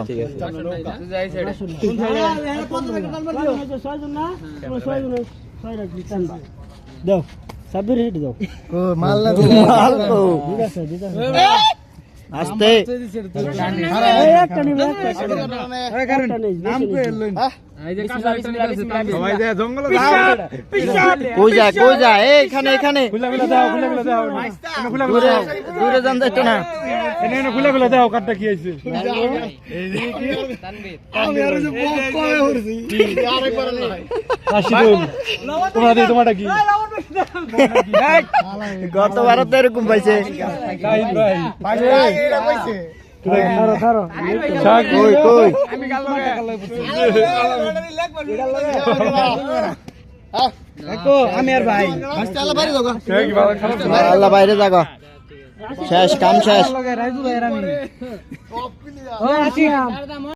ঠিক আছে দাও সাবির হেড দাও মাল আস্তে একটা নিবে কই যা এখানে এখানে দূরে যান যাইতো না খুলে দাও কাটটা কি হয়েছে তোমারটা কি গতবার তো এরকম পাইছে কই আমি আর ভাই আল্লাহ বাইরে যাগো শেষ কাম শেষ